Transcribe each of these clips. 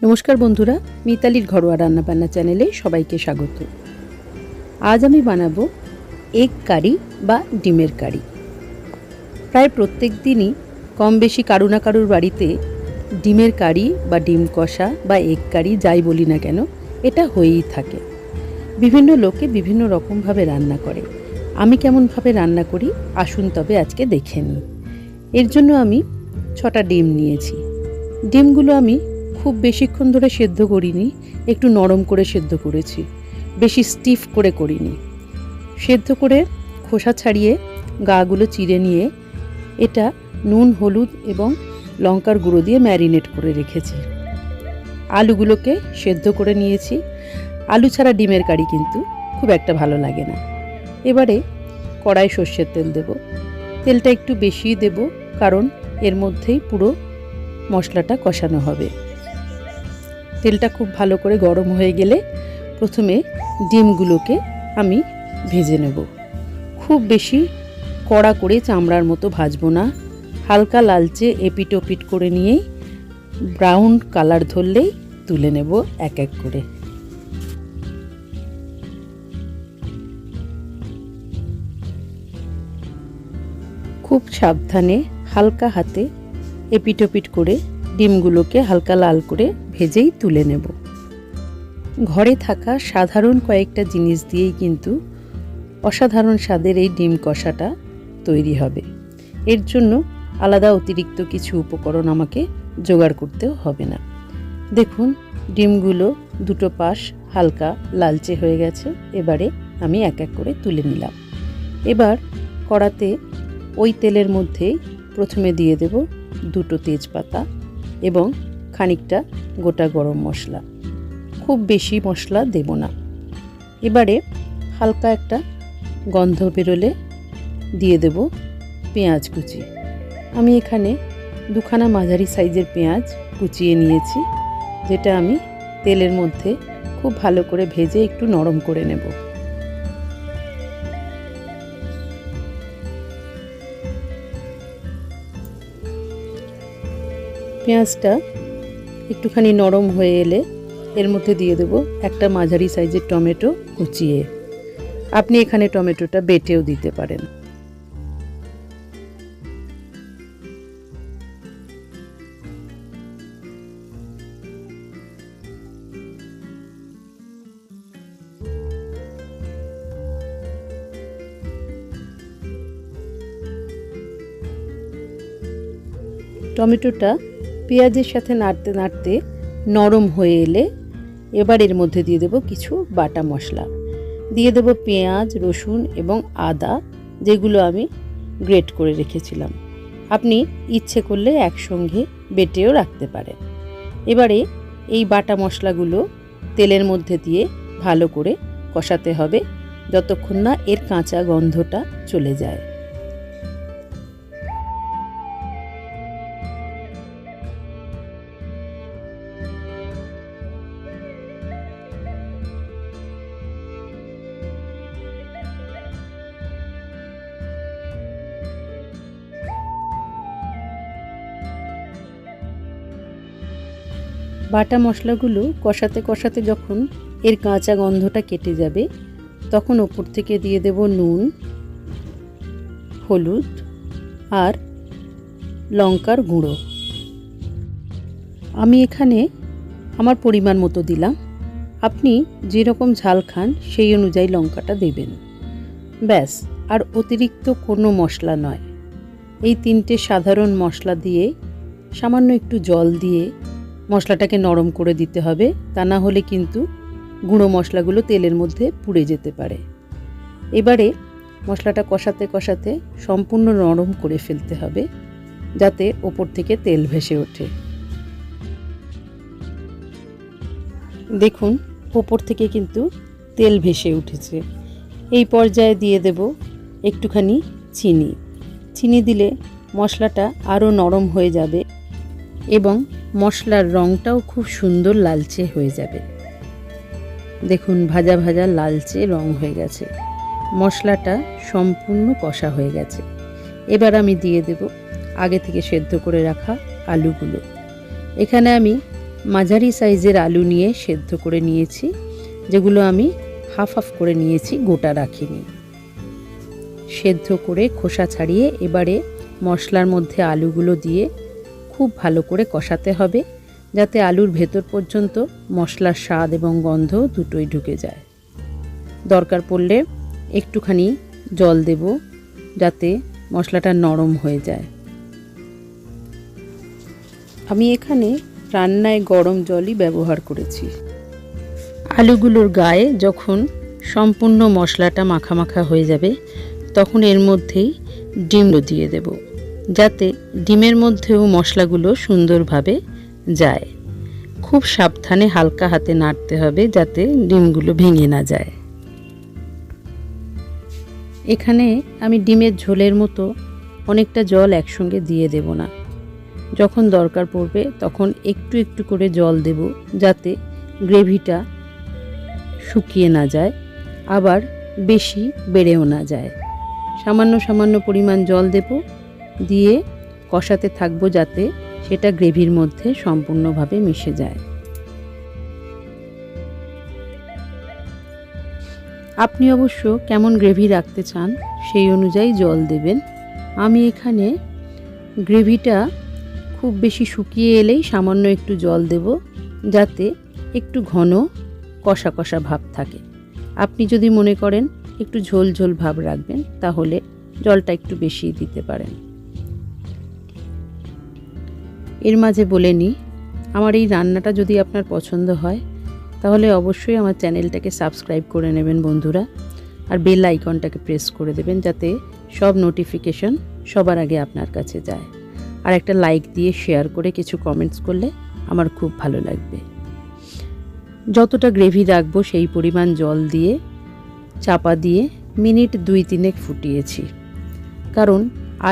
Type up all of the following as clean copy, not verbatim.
নমস্কার বন্ধুরা, মিতালির ঘরোয়া রান্নাবান্না চ্যানেলে সবাইকে স্বাগত। আজ আমি বানাবো এগ কারি বা ডিমের কারি। প্রায় প্রত্যেক দিনই কম বেশি কারু না কারুর বাড়িতে ডিমের কারি বা ডিম কষা বা এগ কারি যাই বলি না কেন, এটা হয়েই থাকে। বিভিন্ন লোকে বিভিন্ন রকমভাবে রান্না করে। আমি কেমনভাবে রান্না করি আসুন তবে আজকে দেখে নিই। এর জন্য আমি 6টা ডিম নিয়েছি। ডিমগুলো আমি খুব বেশিক্ষণ ধরে সেদ্ধ করিনি, একটু নরম করে সেদ্ধ করেছি, বেশি স্টিফ করে করিনি। সেদ্ধ করে খোসা ছাড়িয়ে গাগুলো চিড়ে নিয়ে এটা নুন, হলুদ এবং লঙ্কার গুঁড়ো দিয়ে ম্যারিনেট করে রেখেছি। আলুগুলোকে সেদ্ধ করে নিয়েছি। আলু ছাড়া ডিমের কারি কিন্তু খুব একটা ভালো লাগে না। এবারে কড়াই সর্ষের তেল দেব। তেলটা একটু বেশিই দেব, কারণ এর মধ্যেই পুরো মশলাটা কষানো হবে। তেলটা খুব ভালো করে গরম হয়ে গেলে প্রথমে ডিমগুলোকে আমি ভেজে নেব। খুব বেশি কড়া করে চামড়ার মতো ভাজবো না, হালকা লালচে এপিট ওপিট করে নিয়েই ব্রাউন কালার ধরলেই তুলে নেব এক এক করে। খুব সাবধানে হালকা হাতে এপিট ওপিট করে ডিমগুলোকে হালকা লাল করে ভেজেই তুলে নেব। ঘরে থাকা সাধারণ কয়েকটা জিনিস দিয়েই কিন্তু অসাধারণ স্বাদের এই ডিম কষাটা তৈরি হবে। এর জন্য আলাদা অতিরিক্ত কিছু উপকরণ আমাকে জোগাড় করতেও হবে না। দেখুন, ডিমগুলো দুটো পাশ হালকা লালচে হয়ে গেছে। এবারে আমি এক এক করে তুলে নিলাম। এবার কড়াতে ওই তেলের মধ্যেই প্রথমে দিয়ে দেব 2টো তেজপাতা এবং খানিকটা গোটা গরম মশলা। খুব বেশি মশলা দেব না। এবারে হালকা একটা গন্ধ বেরোলে দিয়ে দেব পেঁয়াজ কুচি। আমি এখানে 2খানা মাঝারি সাইজের পেঁয়াজ কুচিয়ে নিয়েছি, যেটা আমি তেলের মধ্যে খুব ভালো করে ভেজে একটু নরম করে নেব। পেঁয়াজটা একটুখানি নরম হয়ে এলে এর মধ্যে দিয়ে দেব একটা মাঝারি সাইজের টমেটো কুচিয়ে। আপনি এখানে টমেটোটা বেটেও দিতে পারেন। টমেটোটা পেঁয়াজের সাথে নাড়তে নাড়তে নরম হয়ে এলে এবার এর মধ্যে দিয়ে দেব কিছু বাটা মশলা। দিয়ে দেব পেঁয়াজ, রসুন এবং আদা, যেগুলো আমি গ্রেট করে রেখেছিলাম। আপনি ইচ্ছে করলে একসঙ্গে বেটেও রাখতে পারেন। এবারে এই বাটা মশলাগুলো তেলের মধ্যে দিয়ে ভালো করে কষাতে হবে যতক্ষণ না এর কাঁচা গন্ধটা চলে যায়। বাটা মশলাগুলো কষাতে কষাতে যখন এর কাঁচা গন্ধটা কেটে যাবে, তখন ওপর থেকে দিয়ে দেব নুন, হলুদ আর লঙ্কার গুঁড়ো। আমি এখানে আমার পরিমাণ মতো দিলাম। আপনি যেরকম ঝাল খান সেই অনুযায়ী লঙ্কাটা দেবেন। ব্যাস, আর অতিরিক্ত কোনো মশলা নয়। এই 3টে সাধারণ মশলা দিয়ে সামান্য একটু জল দিয়ে মশলাটাকে নরম করে দিতে হবে, তা না হলে কিন্তু গুঁড়ো মশলাগুলো তেলের মধ্যে পুড়ে যেতে পারে। এবারে মশলাটা কষাতে কষাতে সম্পূর্ণ নরম করে ফেলতে হবে, যাতে ওপর থেকে তেল ভেসে ওঠে। দেখুন, ওপর থেকে কিন্তু তেল ভেসে উঠেছে। এই পর্যায়ে দিয়ে দেব একটুখানি চিনি। চিনি দিলে মশলাটা আরও নরম হয়ে যাবে এবং মশলার রঙটাও খুব সুন্দর লালচে হয়ে যাবে। দেখুন, ভাজা ভাজা লালচে রং হয়ে গেছে। মশলাটা সম্পূর্ণ কষা হয়ে গেছে। এবার আমি দিয়ে দেব আগে থেকে সেদ্ধ করে রাখা আলুগুলো। এখানে আমি মাঝারি সাইজের আলু নিয়ে সেদ্ধ করে নিয়েছি, যেগুলো আমি হাফ হাফ করে নিয়েছি, গোটা রাখিনি। সেদ্ধ করে খোসা ছাড়িয়ে এবারে মশলার মধ্যে আলুগুলো দিয়ে খুব ভালো করে কষাতে হবে, যাতে আলুর ভেতর পর্যন্ত মশলার স্বাদ এবং গন্ধ দুটোই ঢুকে যায়। দরকার পড়লে একটুখানি জল দেব, যাতে মশলাটা নরম হয়ে যায়। আমি এখানে রান্নায় গরম জলই ব্যবহার করেছি। আলুগুলোর গায়ে যখন সম্পূর্ণ মশলাটা মাখা মাখা হয়ে যাবে, তখন এর মধ্যেই ডিম দিয়ে দেব, যাতে ডিমের মধ্যেও মশলাগুলো সুন্দরভাবে যায়। খুব সাবধানে হালকা হাতে নাড়তে হবে, যাতে ডিমগুলো ভেঙে না যায়। এখানে আমি ডিমের ঝোলের মতো অনেকটা জল একসঙ্গে দিয়ে দেব না। যখন দরকার পড়বে তখন একটু একটু করে জল দেব, যাতে গ্রেভিটা শুকিয়ে না যায়, আবার বেশি বেড়েও না যায়। সামান্য সামান্য পরিমাণ জল দেব, দিয়ে কষাতে থাকবো, যাতে সেটা গ্রেভির মধ্যে সম্পূর্ণভাবে মিশে যায়। আপনি অবশ্য কেমন গ্রেভি রাখতে চান সেই অনুযায়ী জল দেবেন। আমি এখানে গ্রেভিটা খুব বেশি শুকিয়ে এলেই সামান্য একটু জল দেব, যাতে একটু ঘন কষা কষা ভাব থাকে। আপনি যদি মনে করেন একটু ঝোল ঝোল ভাব রাখবেন, তাহলে জলটা একটু বেশি দিতে পারেন। এর মাঝে বলে নিই, আমার এই রান্নাটা যদি আপনার পছন্দ হয়, তাহলে অবশ্যই আমার চ্যানেলটাকে সাবস্ক্রাইব করে নেবেন বন্ধুরা, আর বেল আইকনটাকে প্রেস করে দেবেন, যাতে সব নোটিফিকেশন সবার আগে আপনার কাছে যায়। আর একটা লাইক দিয়ে শেয়ার করে কিছু কমেন্টস করলে আমার খুব ভালো লাগবে। যতটা গ্রেভি রাখবো সেই পরিমাণ জল দিয়ে চাপা দিয়ে মিনিট 2-3 ফুটিয়েছি, কারণ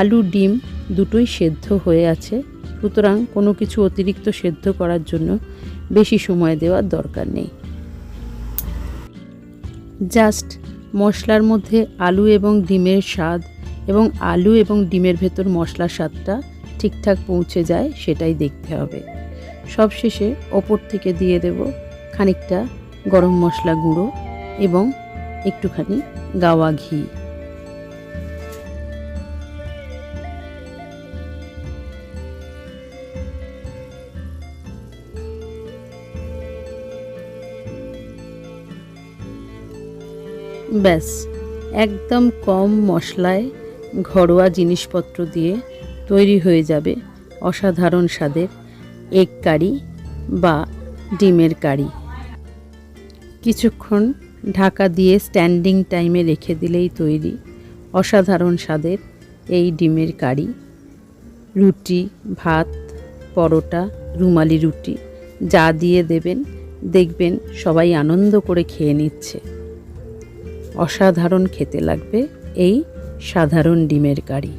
আলু ডিম দুটোই সেদ্ধ হয়ে আছে, সুতরাং কোনো কিছু অতিরিক্ত সেদ্ধ করার জন্য বেশি সময় দেওয়ার দরকার নেই। জাস্ট মশলার মধ্যে আলু এবং ডিমের স্বাদ এবং আলু এবং ডিমের ভেতর মশলার স্বাদটা ঠিকঠাক পৌঁছে যায়, সেটাই দেখতে হবে। সবশেষে ওপর থেকে দিয়ে দেব খানিকটা গরম মশলা গুঁড়ো এবং একটুখানি গাওয়া ঘি। ব্যাস, একদম কম মশলায় ঘরোয়া জিনিসপত্র দিয়ে তৈরি হয়ে যাবে অসাধারণ স্বাদের এগ কারি বা ডিমের কারি। কিছুক্ষণ ঢাকা দিয়ে স্ট্যান্ডিং টাইমে রেখে দিলেই তৈরি অসাধারণ স্বাদের এই ডিমের কারি। রুটি, ভাত, পরোটা, রুমালি রুটি যা দিয়ে দেবেন, দেখবেন সবাই আনন্দ করে খেয়ে নিচ্ছে। অসাধারণ খেতে লাগবে এই সাধারণ ডিমের কারি।